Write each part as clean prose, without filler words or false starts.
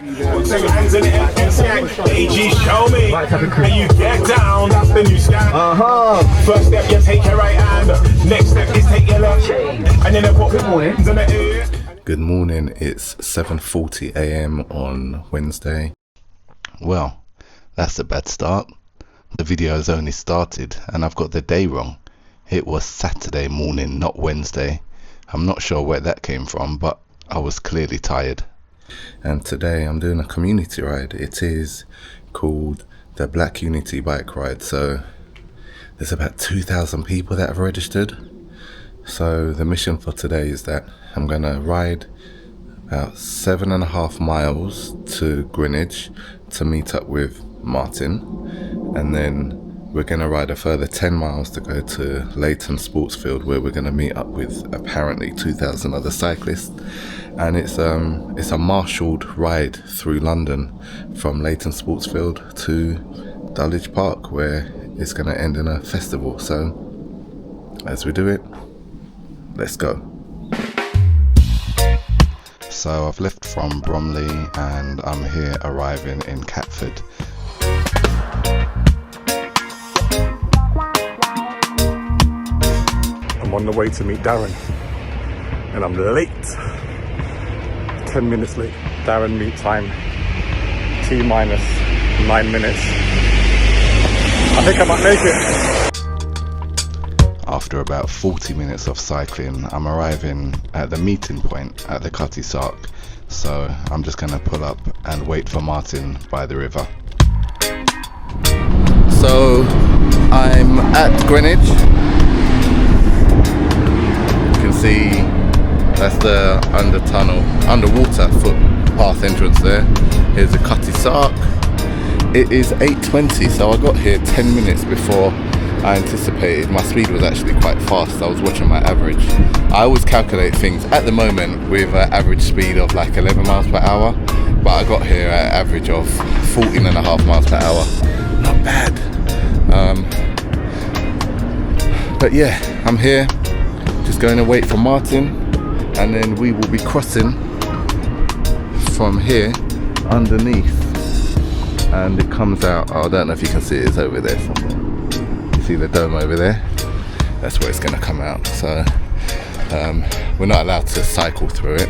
AG show me, and you get down, then you scan. First step, you take your right hand. Next step is take your left, and then put your hands in the air. Good morning, it's 7:40 a.m. on Wednesday. Well, that's a bad start. The video has only started and I've got the day wrong. It was Saturday morning, not Wednesday. I'm not sure where that came from, but I was clearly tired. And today I'm doing a community ride. It is called the Black Unity Bike Ride. So there's about 2,000 people that have registered. So the mission for today is that I'm going to ride about 7.5 miles to Greenwich to meet up with Martin, and then we're going to ride a further 10 miles to go to Leyton sports field, where we're going to meet up with apparently 2,000 other cyclists. And it's a marshalled ride through London from Leyton sports field to Dulwich Park, where it's going to end in a festival. So as we do it, let's go. So I've left from Bromley and I'm here arriving in Catford. I'm on the way to meet Darren, and I'm late. 10 minutes late. Darren meet time T-minus 9 minutes. I think I might make it. After about 40 minutes of cycling, I'm arriving at the meeting point at the Cutty Sark. So I'm just gonna pull up and wait for Martin by the river. So I'm at Greenwich. You can see that's the underwater footpath entrance there. Here's the Cutty Sark. It is 8:20, so I got here 10 minutes before I anticipated. My speed was actually quite fast. I was watching my average. I always calculate things at the moment with an average speed of like 11 miles per hour, but I got here at an average of 14.5 miles per hour. Not bad. But yeah, I'm here just going to wait for Martin, and then we will be crossing from here underneath, and it comes out, I don't know if you can see it, it's over there somewhere. See the dome over there? That's where it's going to come out. So we're not allowed to cycle through it.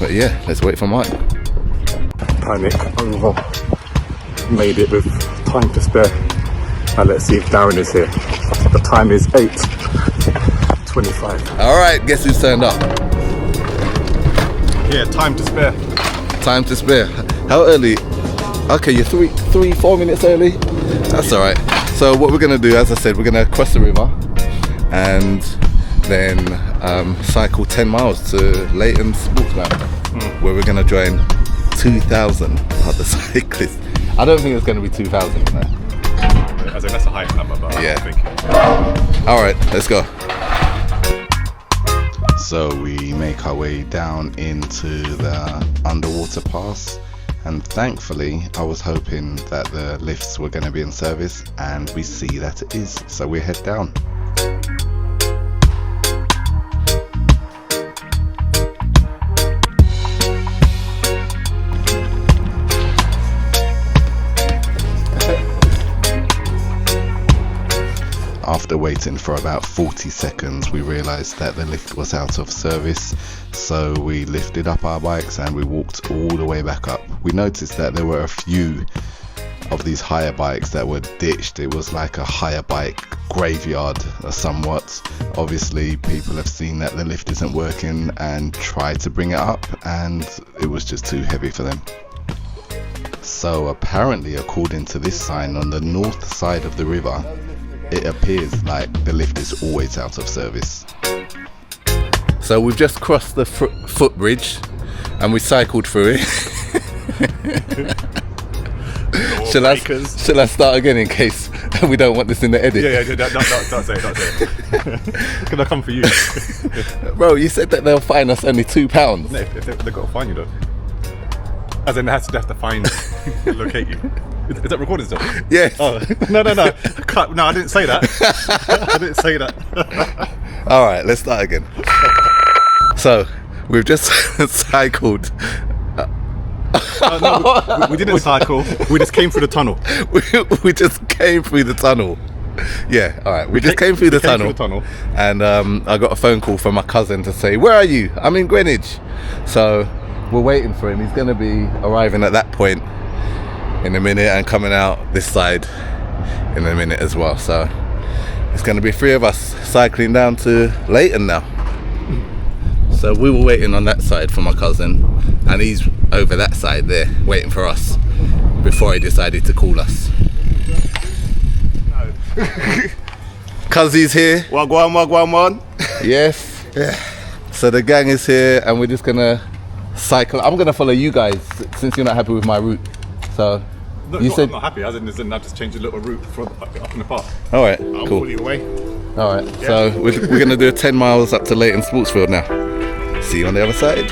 But yeah, let's wait for Mike. Panic over. Made it with time to spare. And let's see if Darren is here. The time is 8:25. Alright, guess who's turned up? Yeah, time to spare. Time to spare. How early? Okay, you're 4 minutes early. That's all right. So what we're gonna do, as I said, we're gonna cross the river and then cycle 10 miles to Leyton Sports Map, where we're gonna join 2,000 other cyclists. I don't think it's gonna be 2,000 in there. As in, that's a high number, but yeah. I don't think. All right, let's go. So we make our way down into the underwater pass. And thankfully, I was hoping that the lifts were going to be in service, and we see that it is. So we head down. After waiting for about 40 seconds, we realized that the lift was out of service. So we lifted up our bikes and we walked all the way back up. We noticed that there were a few of these hire bikes that were ditched. It was like a hire bike graveyard somewhat. Obviously people have seen that the lift isn't working and tried to bring it up, and it was just too heavy for them. So apparently, according to this sign on the north side of the river, it appears like the lift is always out of service. So we've just crossed the footbridge and we cycled through it. Shall I start again in case we don't want this in the edit? Yeah, don't say it. Can I come for you? Bro, you said that they'll fine us only £2. No, if they've got to fine you though. As in they have to fine locate you. Is that recorded still? Yes. Oh, no. Cut. No, I didn't say that. I didn't say that. All right, let's start again. So We've just cycled. No, we didn't cycle. We just came through the tunnel. We just came through the tunnel. Yeah, all right. We just came through the tunnel. And I got a phone call from my cousin to say, "Where are you?" "I'm in Greenwich." So we're waiting for him. He's going to be arriving at that point in a minute and coming out this side in a minute as well. So it's going to be 3 of us cycling down to Leyton now. So we were waiting on that side for my cousin, and he's over that side there waiting for us before he decided to call us. Cuzzy's here. Wagwan. Yes. Yeah. So the gang is here, and we're just gonna cycle. I'm gonna follow you guys since you're not happy with my route. So No, you said I'm not happy, as in I've just changed a little route up in the park. all right, I'll cool. pull you away. All right, so we're gonna do 10 miles up to Leyton Sportsfield now. See you on the other side.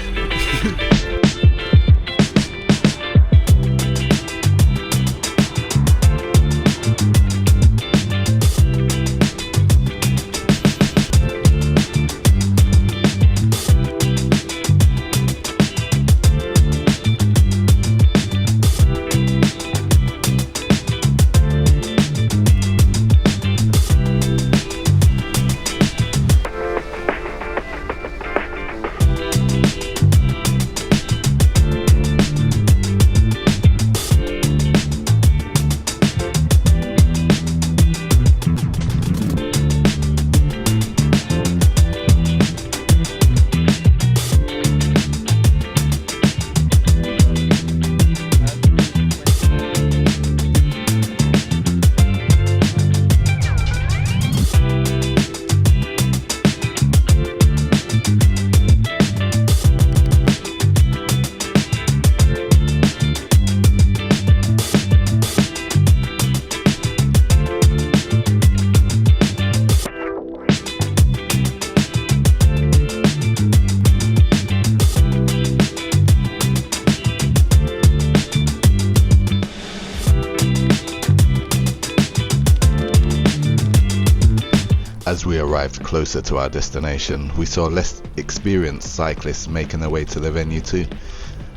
As we arrived closer to our destination, we saw less experienced cyclists making their way to the venue too.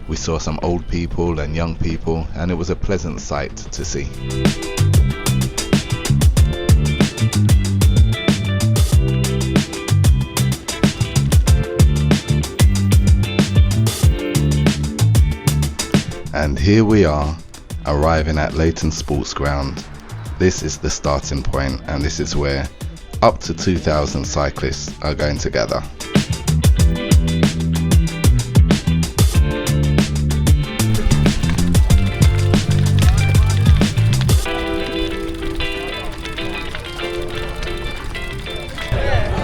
We saw some old people and young people, and it was a pleasant sight to see. And here we are, arriving at Leyton Sports Ground. This is the starting point, and this is where up to 2,000 cyclists are going to gather.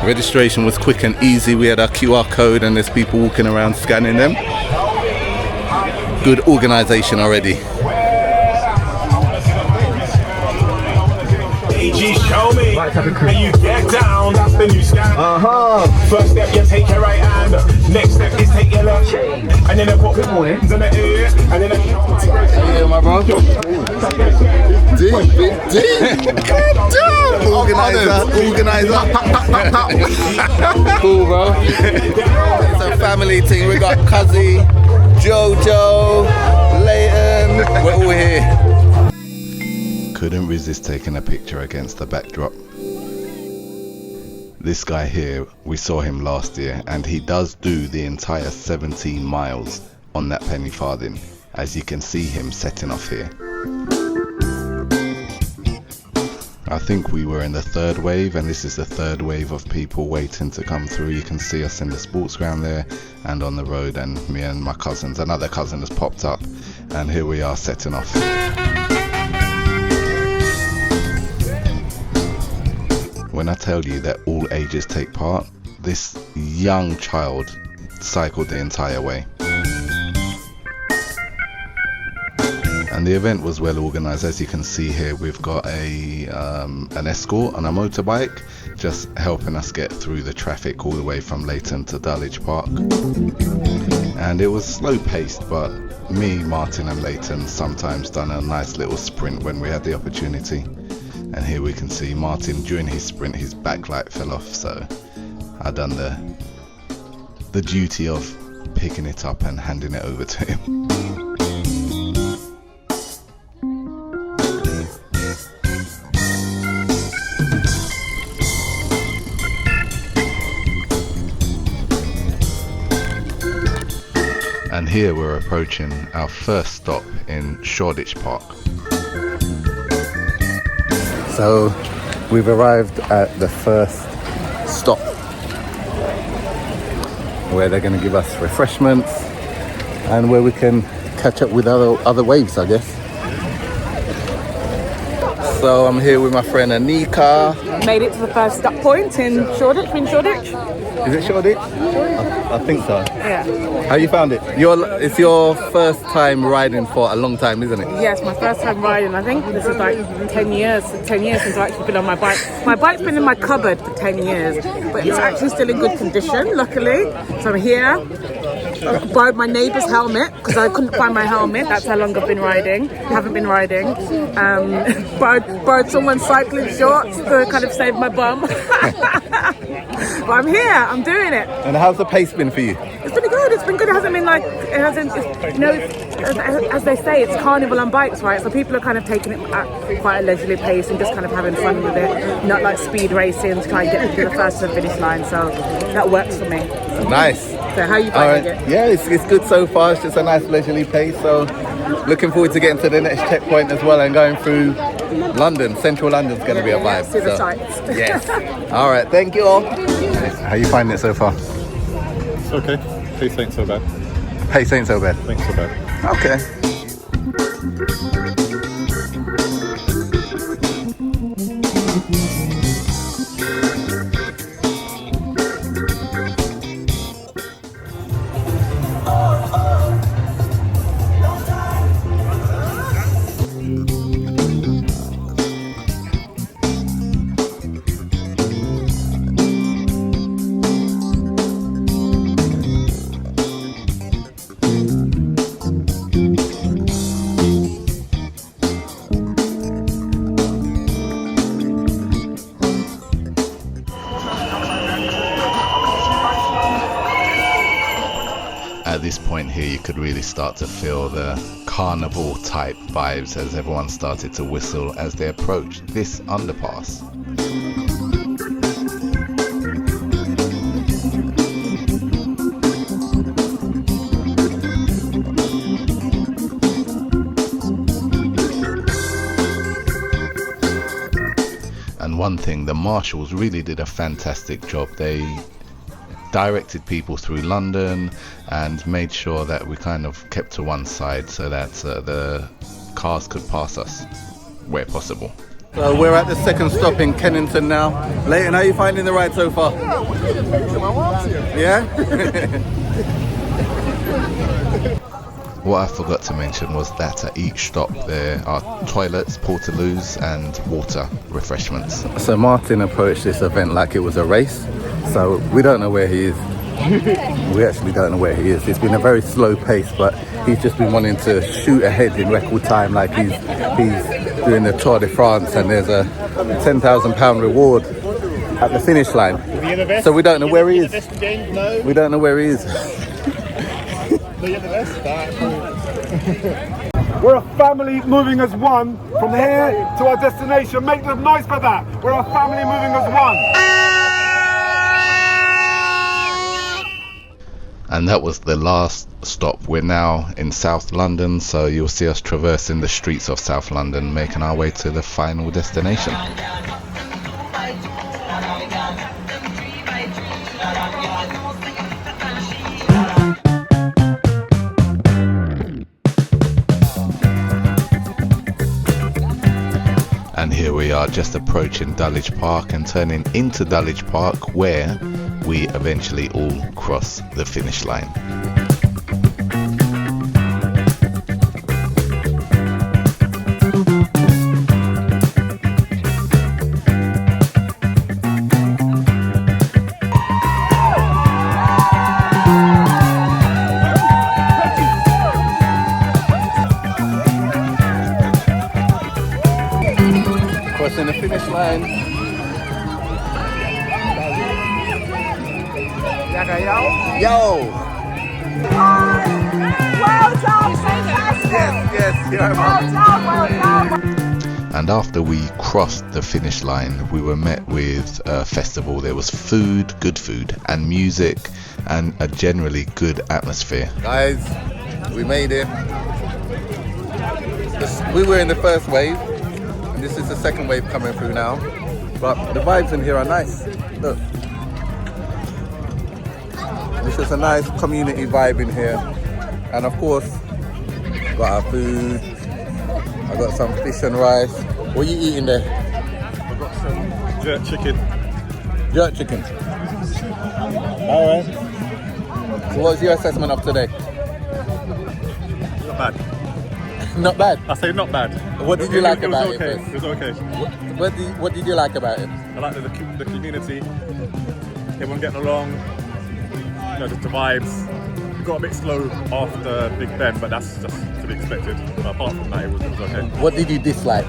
Registration was quick and easy. We had our QR code and there's people walking around scanning them. Good organisation already. Show me, and you get down, then you scan. First step, you take your right hand. Next step is take your left. And then I put your hands on the ear. And then Yeah, my bro. Organizer. Cool, bro. It's a family thing. We got Cuzzy, Jojo, Leyton. We're all here. Couldn't resist taking a picture against the backdrop. This guy here, we saw him last year, and he does do the entire 17 miles on that penny farthing, as you can see him setting off here. I think we were in the third wave, and this is the third wave of people waiting to come through. You can see us in the sports ground there and on the road, and me and my cousins, another cousin has popped up, and here we are setting off. When I tell you that all ages take part, this young child cycled the entire way. And the event was well organised. As you can see here, we've got an escort on a motorbike just helping us get through the traffic all the way from Leyton to Dulwich Park. And it was slow paced, but me, Martin and Leyton sometimes done a nice little sprint when we had the opportunity. And here we can see Martin, during his sprint, his backlight fell off, so I done the duty of picking it up and handing it over to him. And here we're approaching our first stop in Shoreditch Park. So we've arrived at the first stop where they're going to give us refreshments and where we can catch up with other waves, I guess. So I'm here with my friend Anika. Made it to the first stop point in Shoreditch. In Shoreditch? Is it Shoreditch? I think so. Yeah. How you found it? It's your first time riding for a long time, isn't it? Yes, my first time riding. I think this is like 10 years since I've actually been on my bike. My bike's been in my cupboard for 10 years, but it's actually still in good condition, luckily. So I'm here. Borrowed my neighbour's helmet because I couldn't find my helmet. That's how long I've been riding. Haven't been riding. Borrowed someone's cycling shorts to kind of save my bum. But I'm here. I'm doing it. And how's the pace been for you? It's been good. It's been good. It hasn't been like it hasn't. As they say, it's Carnival on bikes, right? So people are kind of taking it at quite a leisurely pace and just kind of having fun with it. Not like speed racing to try and get to the first to the finish line. So that works for me. Nice. So how are you finding it? Yeah, it's good so far. It's just a nice leisurely pace. So looking forward to getting to the next checkpoint as well and going through London. Central London's going to be a vibe. See the sights. Yes. All right. Thank you all. How you finding it so far? It's okay. Pace ain't so bad. Pace ain't so bad. Ain't so bad. Okay. At this point here, you could really start to feel the carnival type vibes as everyone started to whistle as they approached this underpass. And one thing, the marshals really did a fantastic job. They directed people through London and made sure that we kind of kept to one side so that the cars could pass us where possible. So we're at the second stop in Kennington now. Leyton, how are you finding the ride so far? Yeah? What I forgot to mention was that at each stop there are toilets, portaloos and water refreshments. So Martin approached this event like it was a race. So we don't know where he is. We actually don't know where he is. It's been a very slow pace, but he's just been wanting to shoot ahead in record time, like he's doing the Tour de France, and there's a £10,000 reward at the finish line. So we don't know where he is. We don't know where he is. We're a family moving as one from here to our destination. Make the noise for that. We're a family moving as one. And that was the last stop. We're now in South London, so you'll see us traversing the streets of South London, making our way to the final destination. And here we are, just approaching Dulwich Park and turning into Dulwich Park, where we eventually all cross the finish line. Crossing the finish line. Yo! Well done, fantastic. Yes, Well done, well done. And after we crossed the finish line, we were met with a festival. There was food, good food, and music, and a generally good atmosphere. Guys, we made it. We were in the first wave, and this is the second wave coming through now. But the vibes in here are nice. Look. This is a nice community vibe in here. And of course, got our food. I got some fish and rice. What are you eating there? I've got some jerk chicken. Jerk chicken. Alright. So what's your assessment of today? Not bad. Not bad. I say not bad. What did you like about it? Okay. First? It was okay. What did you like about it? I like the community. Everyone getting along. You know, just the vibes. It got a bit slow after Big Ben, but that's just to be expected. But apart from that, it was okay. What did you dislike?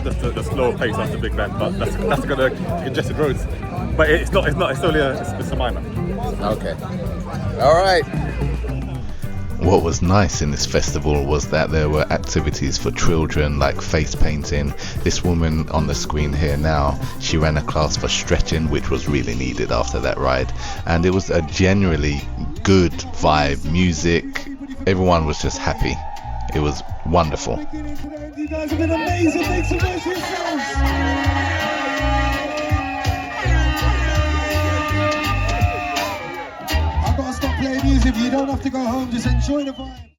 Just the slower pace after Big Ben, but that's gonna congested roads. But it's not. It's only it's a minor. Okay. All right. What was nice in this festival was that there were activities for children like face painting. This woman on the screen here now, she ran a class for stretching, which was really needed after that ride. And it was a generally good vibe, music. Everyone was just happy. It was wonderful. You guys have been amazing. Make some noise for yourselves. I've got to stop playing music. You don't have to go home. Just enjoy the vibe.